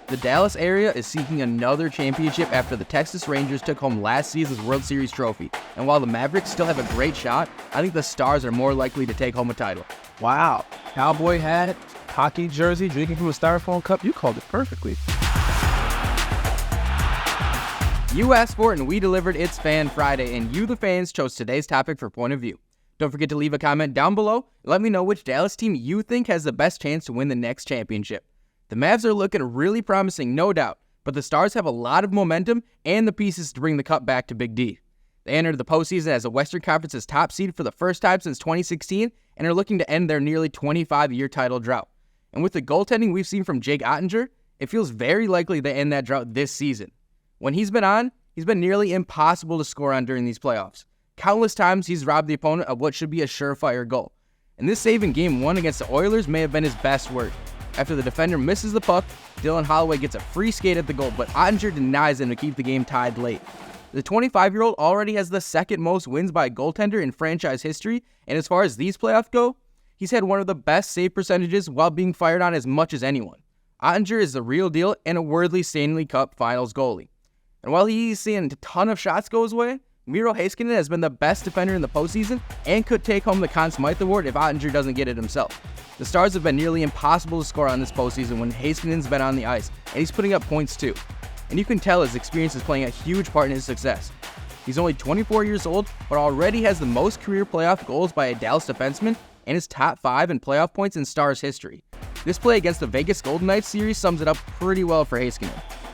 The Dallas area is seeking another championship after the Texas Rangers took home last season's World Series trophy. And while the Mavericks still have a great shot, I think the Stars are more likely to take home a title. Wow. Cowboy hat, hockey jersey, drinking from a styrofoam cup. You called it perfectly. You asked for it and we delivered. It's Fan Friday, and you, the fans, chose today's topic for Point of View. Don't forget to leave a comment down below. Let me know which Dallas team you think has the best chance to win the next championship. The Mavs are looking really promising, no doubt, but the Stars have a lot of momentum and the pieces to bring the cup back to Big D. They entered the postseason as the Western Conference's top seed for the first time since 2016 and are looking to end their nearly 25-year title drought. And with the goaltending we've seen from Jake Ottinger, it feels very likely they end that drought this season. When he's been on, he's been nearly impossible to score on during these playoffs. Countless times he's robbed the opponent of what should be a surefire goal. And this save in Game 1 against the Oilers may have been his best work. After the defender misses the puck, Dylan Holloway gets a free skate at the goal, but Ottinger denies him to keep the game tied late. The 25-year-old already has the second most wins by a goaltender in franchise history, and as far as these playoffs go, he's had one of the best save percentages while being fired on as much as anyone. Ottinger is the real deal and a worthy Stanley Cup Finals goalie. And while he's seeing a ton of shots go his way, Miro Heiskanen has been the best defender in the postseason and could take home the Conn Smythe Award if Ottinger doesn't get it himself. The Stars have been nearly impossible to score on this postseason when Heiskanen's been on the ice, and he's putting up points too. And you can tell his experience is playing a huge part in his success. He's only 24 years old, but already has the most career playoff goals by a Dallas defenseman and is top 5 in playoff points in Stars history. This play against the Vegas Golden Knights series sums it up pretty well for Heiskanen.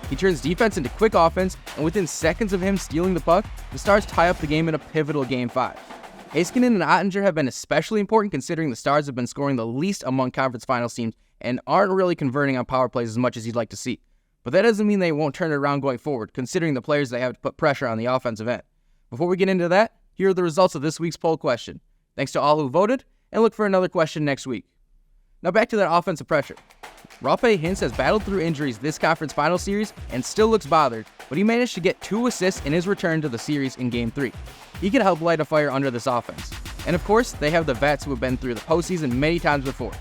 He turns defense into quick offense, and within seconds of him stealing the puck, the Stars tie up the game in a pivotal Game 5. Heiskanen and Ottinger have been especially important considering the Stars have been scoring the least among conference finals teams and aren't really converting on power plays as much as you'd like to see. But that doesn't mean they won't turn it around going forward, considering the players they have to put pressure on the offensive end. Before we get into that, here are the results of this week's poll question. Thanks to all who voted, and look for another question next week. Now back to that offensive pressure. Roope Hintz has battled through injuries this conference final series and still looks bothered, but he managed to get 2 assists in his return to the series in Game 3. He can help light a fire under this offense. And of course, they have the vets who have been through the postseason many times before.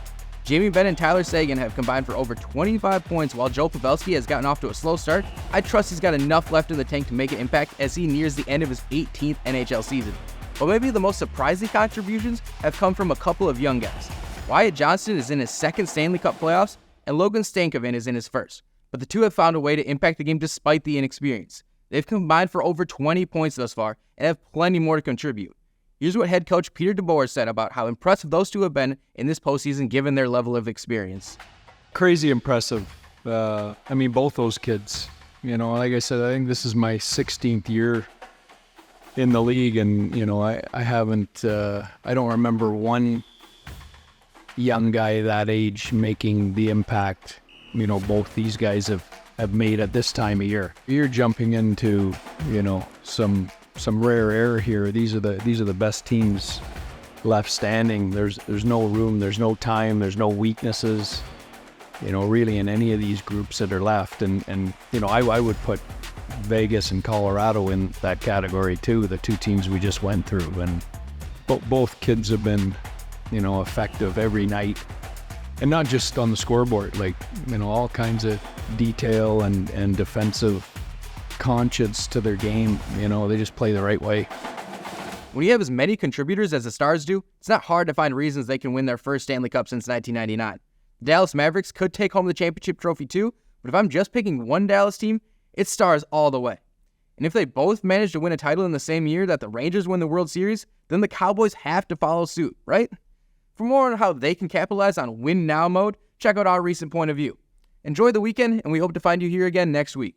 Jamie Benn and Tyler Seguin have combined for over 25 points while Joe Pavelski has gotten off to a slow start. I trust he's got enough left in the tank to make an impact as he nears the end of his 18th NHL season. But maybe the most surprising contributions have come from a couple of young guys. Wyatt Johnston is in his second Stanley Cup playoffs, and Logan Stankoven is in his first. But the two have found a way to impact the game despite the inexperience. They've combined for over 20 points thus far and have plenty more to contribute. Here's what head coach Peter DeBoer said about how impressive those two have been in this postseason given their level of experience. Crazy impressive. Both those kids. Like I said, I think this is my 16th year in the league, and, I haven't, I don't remember one young guy that age making the impact, both these guys have made at this time of year. You're jumping into, some rare air here. These are the best teams left standing. There's no room, there's no time, there's no weaknesses, really in any of these groups that are left. And I would put Vegas and Colorado in that category too, the two teams we just went through. And both kids have been, effective every night. And not just on the scoreboard, all kinds of detail and defensive conscience to their game. They just play the right way. When you have as many contributors as the Stars do, it's not hard to find reasons they can win their first Stanley Cup since 1999. The Dallas Mavericks could take home the championship trophy too, but if I'm just picking one Dallas team, it's Stars all the way. And if they both manage to win a title in the same year that the Rangers win the World Series, then the Cowboys have to follow suit, right? For more on how they can capitalize on win now mode, check out our recent Point of View. Enjoy the weekend, and we hope to find you here again next week.